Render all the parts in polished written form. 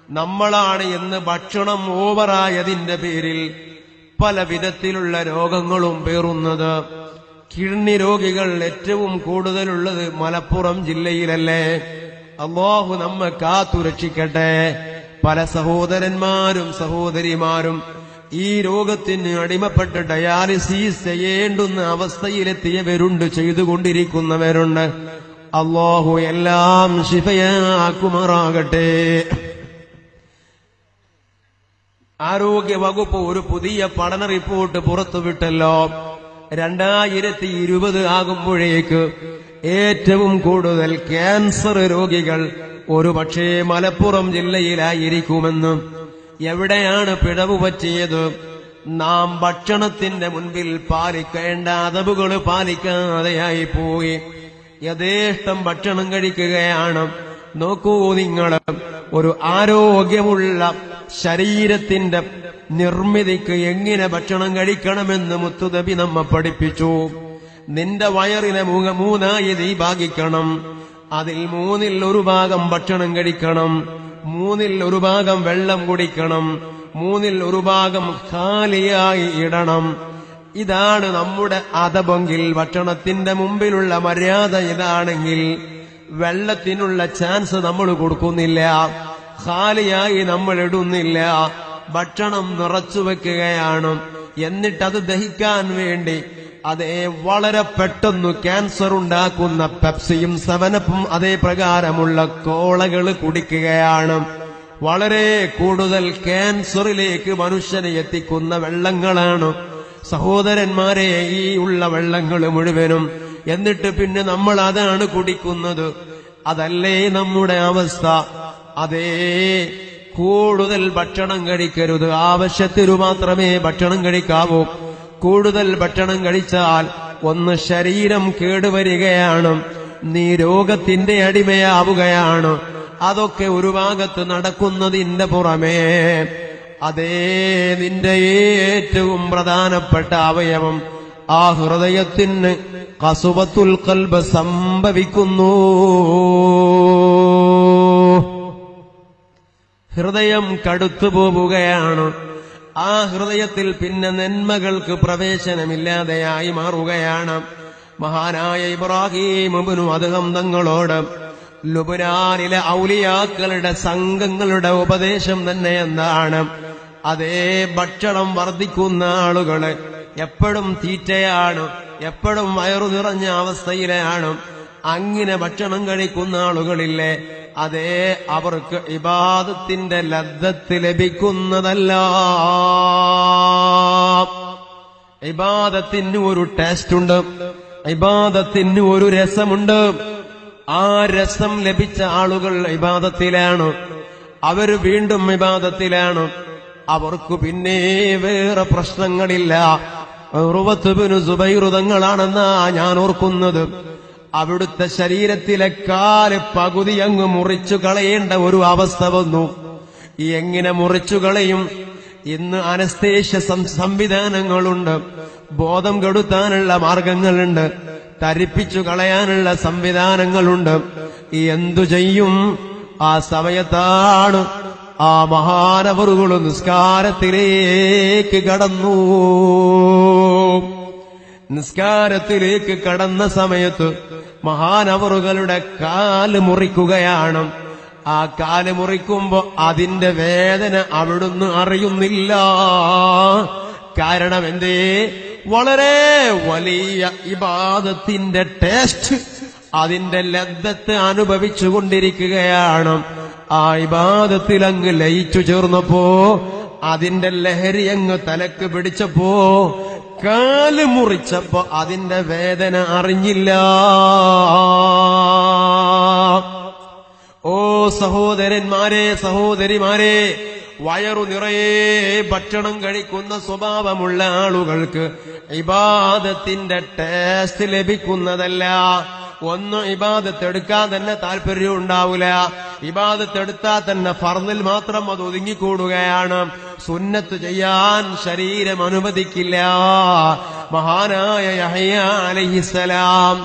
നമ്മളാണ് എന്ന് ഭക്ഷണം ഓവറായതിന്റെ പേരിൽ പല വിധത്തിലുള്ള രോഗങ്ങളും പേറുന്നത്. കിഡ്നി രോഗികൾ ഏറ്റവും കൂടുതലുള്ളത് മലപ്പുറം ജില്ലയിലല്ലേ? അല്ലാഹു നമ്മെ കാത്തുരക്ഷിക്കട്ടെ. പല സഹോദരന്മാരും സഹോദരിമാരും ഈ രോഗത്തിന് അടിമപ്പെട്ട് ഡയാലിസിസ് ചെയ്യേണ്ടുന്ന അവസ്ഥയിലെത്തിയവരുണ്ട്, ചെയ്തുകൊണ്ടിരിക്കുന്നവരുണ്ട്. അല്ലാഹു എല്ലാം ശിഫയാക്കുമാറാകട്ടെ. ആരോഗ്യ വകുപ്പ് ഒരു പുതിയ പഠന റിപ്പോർട്ട് പുറത്തുവിട്ടല്ലോ. 2020 ആകുമ്പോഴേക്ക് ഏറ്റവും കൂടുതൽ ക്യാൻസർ രോഗികൾ ഒരുപക്ഷേ മലപ്പുറം ജില്ലയിലായിരിക്കുമെന്ന്. എവിടെയാണ് പിഴവ് പറ്റിയത്? നാം ഭക്ഷണത്തിന്റെ മുൻപിൽ പാലിക്കേണ്ട അതബുകൾ പാലിക്കാതെയായി പോയി. യഥേഷ്ടം ഭക്ഷണം കഴിക്കുകയാണ്. നോക്കൂ നിങ്ങൾ, ഒരു ആരോഗ്യമുള്ള ശരീരത്തിന്റെ നിർമ്മിതിക്ക് എങ്ങനെ ഭക്ഷണം കഴിക്കണമെന്ന് മുത്തുനബി നമ്മെ പഠിപ്പിച്ചു. നിന്റെ വയറിനെ മൂന്നായി നീ ഭാഗിക്കണം. അതിൽ 1/3 ഭാഗം ഭക്ഷണം കഴിക്കണം, 1/3 ഭാഗം വെള്ളം കുടിക്കണം, 1/3 ഭാഗം ഖാലിയായി ഇടണം. ഇതാണ് നമ്മുടെ അതബെങ്കിൽ, ഭക്ഷണത്തിന്റെ മുമ്പിലുള്ള മര്യാദ ഇതാണെങ്കിൽ വെള്ളത്തിനുള്ള ചാൻസ് നമ്മൾ കൊടുക്കുന്നില്ല, ഖാലിയായി നമ്മൾ ഇടുന്നില്ല, ഭക്ഷണം നിറച്ചു വെക്കുകയാണ്. എന്നിട്ടത് ദഹിക്കാൻ വേണ്ടി അതേ വളരെ പെട്ടെന്ന് ക്യാൻസർ ഉണ്ടാക്കുന്ന പെപ്സിയും സെവനപ്പും അതേ പ്രകാരമുള്ള കോളകൾ കുടിക്കുകയാണ്. വളരെ കൂടുതൽ ക്യാൻസറിലേക്ക് മനുഷ്യനെ എത്തിക്കുന്ന വെള്ളങ്ങളാണ് സഹോദരന്മാരെ ഈ ഉള്ള വെള്ളങ്ങൾ മുഴുവനും. എന്നിട്ട് പിന്നെ നമ്മൾ അതാണ് കുടിക്കുന്നത്. അതല്ലേ നമ്മുടെ അവസ്ഥ? അതേ, കൂടുതൽ ഭക്ഷണം കഴിക്കരുത്, ആവശ്യത്തിനു മാത്രമേ ഭക്ഷണം കഴിക്കാവൂ. കൂടുതൽ ഭക്ഷണം കഴിച്ചാൽ ഒന്ന് ശരീരം കേടുവരികയാണ്, നീ രോഗത്തിന്റെ അടിമയാവുകയാണ്. അതൊക്കെ ഒരു ഭാഗത്ത് നടക്കുന്നതിന്റെ പുറമേ അതേ നിന്റെ ഏറ്റവും പ്രധാനപ്പെട്ട അവയവം ആ ഹൃദയത്തിന് ഖസുവത്തുൽ ഖൽബ് സംഭവിക്കുന്നു. ഹൃദയം കടുത്തു പോവുകയാണ്. ആ ഹൃദയത്തിൽ പിന്നെ നന്മകൾക്ക് പ്രവേശനമില്ലാതെയായി മാറുകയാണ്. മഹാനായ ഇബ്രാഹിം ഇബ്നു അദ്ഹം തങ്ങളോട് ലുബ്നാനിലെ ഔലിയാക്കളുടെ സംഘങ്ങളുടെ ഉപദേശം തന്നെ എന്താണ്? അതേ, ഭക്ഷണം വർദ്ധിക്കുന്ന ആളുകള് എപ്പോഴും തീറ്റയാണ്, എപ്പോഴും വയറു നിറഞ്ഞ അവസ്ഥയിലാണ്. അങ്ങനെ ഭക്ഷണം കഴിക്കുന്ന ആളുകളില്ലേ, അതേ, അവർക്ക് ഇബാദത്തിന്റെ ലദ്ദത്ത് ലഭിക്കുന്നതല്ല. ഇബാദത്തിന് ഒരു ടേസ്റ്റ് ഉണ്ട്, ഇബാദത്തിന് ഒരു രസമുണ്ട്. ആ രസം ലഭിച്ച ആളുകൾ ഇബാദത്തിലാണ്, അവർ വീണ്ടും ഇബാദത്തിലാണ്. അവർക്ക് പിന്നെ വേറെ പ്രശ്നങ്ങളില്ല. ഉർവത്ത് ഇബ്നു സുബൈർ തങ്ങളാണെന്നാ ഞാൻ ഓർക്കുന്നത്. അവിടുത്തെ ശരീരത്തിലെ കാല് പകുതി അങ്ങ് മുറിച്ചു കളയേണ്ട ഒരു അവസ്ഥ വന്നു. എങ്ങനെ മുറിച്ചു കളയും? ഇന്ന് അനസ്തേഷ്യ സംവിധാനങ്ങളുണ്ട്, ബോധം കെടുത്താനുള്ള മാർഗങ്ങളുണ്ട്, തരിപ്പിച്ചു കളയാനുള്ള സംവിധാനങ്ങളുണ്ട്. എന്തു ചെയ്യും? ആ സമയത്താണ് ആ മഹാനവറുകൾ നിസ്കാരത്തിലേക്ക് കടന്നു. നിസ്കാരത്തിലേക്ക് കടന്ന സമയത്ത് മഹാനവറുകളുടെ കാല് മുറിക്കുകയാണ്. ആ കാല് മുറിക്കുമ്പോ അതിന്റെ വേദന അവിടുന്ന് അറിയുന്നില്ല. കാരണം എന്തേ? വളരെ വലിയ ഇബാദത്തിന്റെ ടേസ്റ്റ്, അതിന്റെ ലദ്ദത്ത് അനുഭവിച്ചുകൊണ്ടിരിക്കുകയാണ്. ആ ഇബാദത്തിൽ അങ്ങ് ലയിച്ചു ചേർന്നപ്പോ, അതിന്റെ ലഹരി അങ്ങ് തലക്ക് പിടിച്ചപ്പോ, കാല് മുറിച്ചപ്പോ അതിന്റെ വേദന അറിഞ്ഞില്ല. ഓ സഹോദരന്മാരെ, സഹോദരിമാരെ, വയറു നിറയെ ഭക്ഷണം കഴിക്കുന്ന സ്വഭാവമുള്ള ആളുകൾക്ക് ഇബാദത്തിന്റെ ടേസ്റ്റ് ലഭിക്കുന്നതല്ല. ഒന്ന്, ഇബാദത്ത് എടുക്കാൻ തന്നെ താല്പര്യം ഉണ്ടാവില്ല. ഇബാദത്ത് എടുത്താൽ തന്നെ ഫർദിൽ മാത്രം അത് ഒതുങ്ങിക്കൂടുകയാണ്. സുന്നത്ത് ചെയ്യാൻ ശരീരം അനുവദിക്കില്ല. മഹാനായ യഹ്യ അലൈഹിസ്സലാം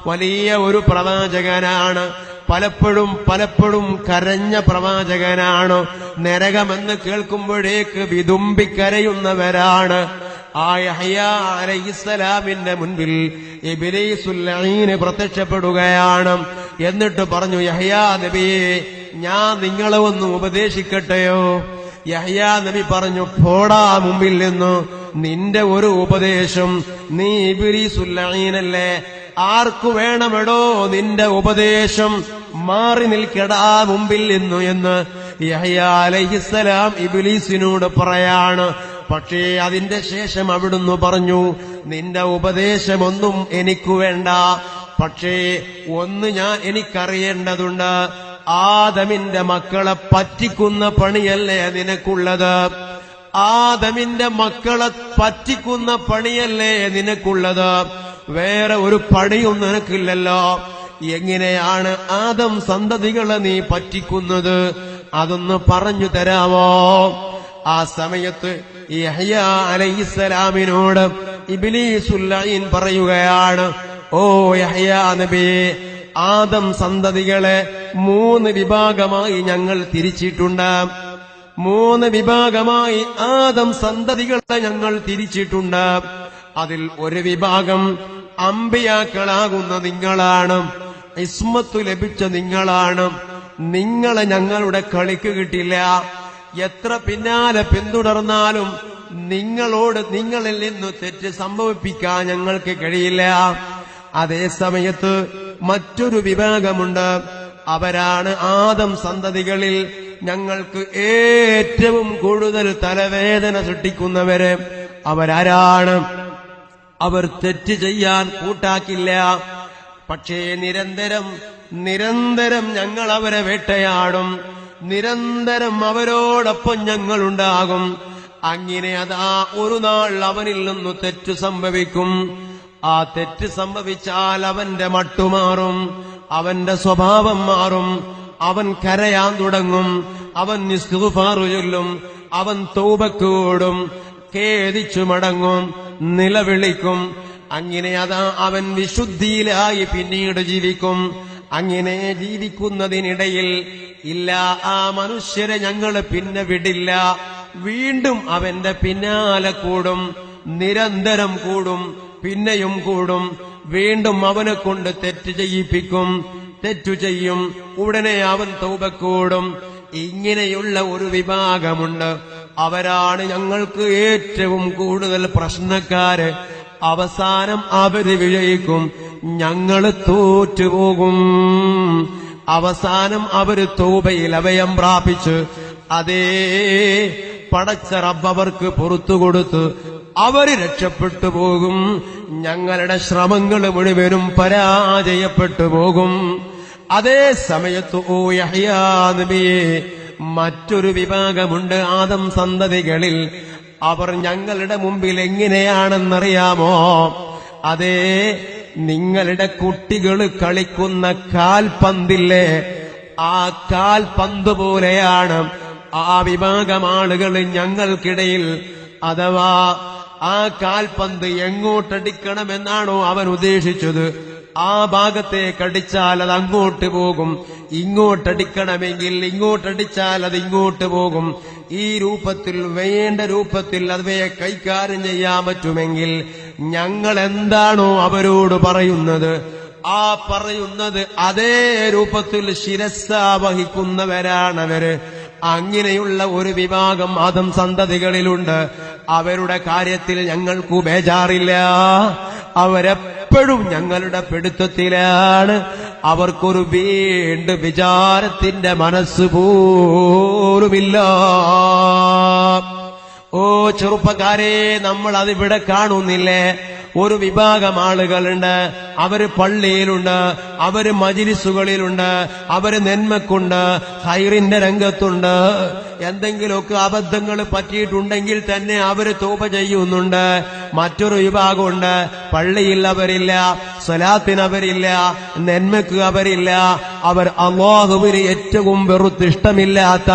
വലിയ ഒരു പ്രവാചകനാണ്. പലപ്പോഴും കരഞ്ഞ പ്രവാചകനാണ്. നരകമെന്ന് കേൾക്കുമ്പോഴേക്ക് വിതുമ്പിക്കരയുന്നവരാണ്. ആ യഹ്യ അലൈഹിസ്സലാമിന്റെ മുൻപിൽ ഇബ്ലീസുൽ ലഈൻ പ്രത്യക്ഷപ്പെടുകയാണ്. എന്നിട്ട് പറഞ്ഞു, യഹ്യ നബിയെ, ഞാൻ നിങ്ങളെ ഒന്ന് ഉപദേശിക്കട്ടെയോ? യഹ്യ നബി പറഞ്ഞു, പോടാ മുമ്പിൽ നിന്ന്, നിന്റെ ഒരു ഉപദേശം, നീ ഇബ്ലീസുൽ ലഈനല്ലേ, ആർക്കു വേണമെടോ നിന്റെ ഉപദേശം, മാറി നിൽക്കടാ മുമ്പിൽ നിന്നു എന്ന് യഹ്യ അലൈഹിസ്സലാം ഇബ്ലീസിനോട് പറയാണ്. പക്ഷേ അതിന്റെ ശേഷം അവിടുന്ന് പറഞ്ഞു, നിന്റെ ഉപദേശമൊന്നും എനിക്കു വേണ്ട, പക്ഷേ ഒന്ന് എനിക്കറിയേണ്ടതുണ്ട്, ആദമിന്റെ മക്കളെ പറ്റിക്കുന്ന പണിയല്ലേ നിനക്കുള്ളത്? ആദമിന്റെ മക്കളെ പറ്റിക്കുന്ന പണിയല്ലേ നിനക്കുള്ളത്? വേറെ ഒരു പണിയും നിനക്കില്ലല്ലോ. എങ്ങനെയാണ് ആദം സന്തതികളെ നീ പറ്റിക്കുന്നത്? അതൊന്ന് പറഞ്ഞു തരാമോ? ആ സമയത്ത് യഹ്യ അലൈഹിസ്സലാമിനോട് ഇബ്ലീസുൽ ലഈൻ പറയുകയാണ്, ഓ യഹ്യ നബിയെ, ആദം സന്തതികളെ 3 വിഭാഗമായി ഞങ്ങൾ തിരിച്ചിട്ടുണ്ട്. 3 വിഭാഗമായി ആദം സന്തതികളെ ഞങ്ങൾ തിരിച്ചിട്ടുണ്ട്. അതിൽ ഒരു വിഭാഗം അമ്പിയാക്കളാകുന്ന നിങ്ങളാണ്, ഇസ്മത്ത് ലഭിച്ച നിങ്ങളാണ്. നിങ്ങളെ ഞങ്ങളുടെ കളിക്ക് കിട്ടില്ല. എത്ര പിന്നാലെ പിന്തുടർന്നാലും നിങ്ങളിൽ നിന്ന് തെറ്റ് സംഭവിപ്പിക്കാൻ ഞങ്ങൾക്ക് കഴിയില്ല. അതേ സമയത്ത് മറ്റൊരു വിഭാഗമുണ്ട്, അവരാണ് ആദം സന്തതികളിൽ ഞങ്ങൾക്ക് ഏറ്റവും കൂടുതൽ തലവേദന സൃഷ്ടിക്കുന്നവര്. അവരാരാണ്? അവർ തെറ്റ് ചെയ്യാൻ കൂട്ടാക്കില്ല, പക്ഷേ നിരന്തരം ഞങ്ങൾ അവരെ വേട്ടയാടും, നിരന്തരം അവരോടൊപ്പം ഞങ്ങളുണ്ടാകും. അങ്ങനെ അതാ ഒരു നാൾ അവനിൽ നിന്ന് തെറ്റ് സംഭവിക്കും. ആ തെറ്റ് സംഭവിച്ചാൽ അവന്റെ മട്ടുമാറും, അവന്റെ സ്വഭാവം മാറും, അവൻ കരയാൻ തുടങ്ങും, അവൻ ഇസ്തിഗ്ഫാർ ചൊല്ലും, അവൻ തൗബക്ക് കൂടും, ഖേദിച്ചു മടങ്ങും, നിലവിളിക്കും. അങ്ങനെ അതാ അവൻ വിശുദ്ധിയിലായി പിന്നീട് ജീവിക്കും. അങ്ങനെ ജീവിക്കുന്നതിനിടയിൽ ഇല്ല, ആ മനുഷ്യരെ ഞങ്ങള് പിന്നെ വിടില്ല. വീണ്ടും അവന്റെ പിന്നാലെ കൂടും, നിരന്തരം കൂടും, പിന്നെയും കൂടും. വീണ്ടും അവനെ കൊണ്ട് തെറ്റ് ചെയ്യിപ്പിക്കും, തെറ്റു ചെയ്യും, ഉടനെ അവൻ തൗബക്കൂടും. ഇങ്ങനെയുള്ള ഒരു വിഭാഗമുണ്ട്. അവരാണ് ഞങ്ങൾക്ക് ഏറ്റവും കൂടുതൽ പ്രശ്നക്കാര്. അവസാനം അവര് വിജയിക്കും, ഞങ്ങള് തോറ്റുപോകും. അവസാനം അവര് തൗബയിൽ അഭയം പ്രാപിച്ച് അതേ പടച്ച റബ്ബ് അവർക്ക് പുറത്തു കൊടുത്ത് അവര് രക്ഷപ്പെട്ടു പോകും. ഞങ്ങളുടെ ശ്രമങ്ങൾ മുഴുവനും പരാജയപ്പെട്ടു പോകും. അതേ സമയത്ത് ഓ യഹ്യ നബിയെ, മറ്റൊരു വിഭാഗമുണ്ട് ആദം സന്തതികളിൽ. അവർ ഞങ്ങളുടെ മുമ്പിൽ എങ്ങനെയാണെന്നറിയാമോ? അതേ, നിങ്ങളുടെ കുട്ടികൾ കളിക്കുന്ന കാൽപന്തില്ലേ, ആ കാൽപന്ത് പോലെയാണ് ആ വിഭാഗം ആളുകൾ ഞങ്ങൾക്കിടയിൽ. അഥവാ ആ കാൽപന്ത് എങ്ങോട്ടടിക്കണമെന്നാണോ അവൻ ഉദ്ദേശിച്ചത്, ആ ഭാഗത്തേക്കടിച്ചാൽ അത് അങ്ങോട്ട് പോകും. ഇങ്ങോട്ടടിക്കണമെങ്കിൽ ഇങ്ങോട്ടടിച്ചാൽ അത് ഇങ്ങോട്ട് പോകും. ഈ രൂപത്തിൽ, വേണ്ട രൂപത്തിൽ അവയെ കൈകാര്യം ചെയ്യാൻ പറ്റുമെങ്കിൽ ഞങ്ങൾ എന്താണോ അവരോട് പറയുന്നത്, ആ പറയുന്നത് അതേ രൂപത്തിൽ ശിരസ്സ വഹിക്കുന്നവരാണവര്. അങ്ങനെയുള്ള ഒരു വിഭാഗം ആദം സന്തതികളിലുണ്ട്. അവരുടെ കാര്യത്തിൽ ഞങ്ങൾക്ക് ബേജാറില്ല. അവരെപ്പോഴും ഞങ്ങളുടെ പിടുത്തത്തിലാണ്. അവർക്കൊരു വീണ്ടും വിചാരത്തിന്റെ മനസ്സ് പോലുമില്ല. ഓ ചെറുപ്പക്കാരെ, നമ്മൾ അതിവിടെ കാണുന്നില്ലേ? ഒരു വിഭാഗം ആളുകളുണ്ട്, അവര് പള്ളിയിലുണ്ട്, അവര് മജ്‌ലിസുകളിലുണ്ട്, അവര് നന്മക്കുണ്ട്, ഖൈറിന്റെ രംഗത്തുണ്ട്. എന്തെങ്കിലുമൊക്കെ അബദ്ധങ്ങൾ പറ്റിയിട്ടുണ്ടെങ്കിൽ തന്നെ അവര് തൗബ ചെയ്യുന്നുണ്ട്. മറ്റൊരു വിഭാഗമുണ്ട്, പള്ളിയിൽ അവരില്ല, സ്വലാത്തിന് അവരില്ല, നന്മക്ക് അവരില്ല. അവർ അല്ലാഹുവിന് ഏറ്റവും വെറുത്തിഷ്ടമില്ലാത്ത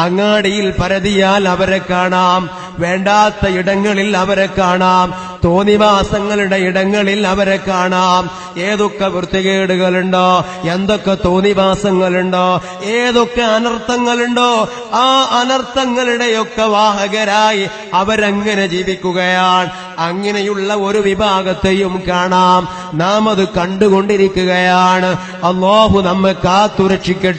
അങ്ങാടിയിൽ പരതിയാൽ അവരെ കാണാം. വേണ്ടാത്ത ഇടങ്ങളിൽ അവരെ കാണാം, തോന്നിവാസങ്ങളുടെ ഇടങ്ങളിൽ അവരെ കാണാം. ഏതൊക്കെ വൃത്തികേടുകളുണ്ടോ, എന്തൊക്കെ തോന്നിവാസങ്ങളുണ്ടോ, ഏതൊക്കെ അനർത്ഥങ്ങളുണ്ടോ, ആ അനർത്ഥങ്ങളുടെയൊക്കെ വാഹകരായി അവരങ്ങനെ ജീവിക്കുകയാണ്. അങ്ങനെയുള്ള ഒരു വിഭാഗത്തെയും കാണാം. നാം അത് കണ്ടുകൊണ്ടിരിക്കുകയാണ്. അല്ലാഹു നമ്മെ കാത്തുരക്ഷിക്കട്ടെ.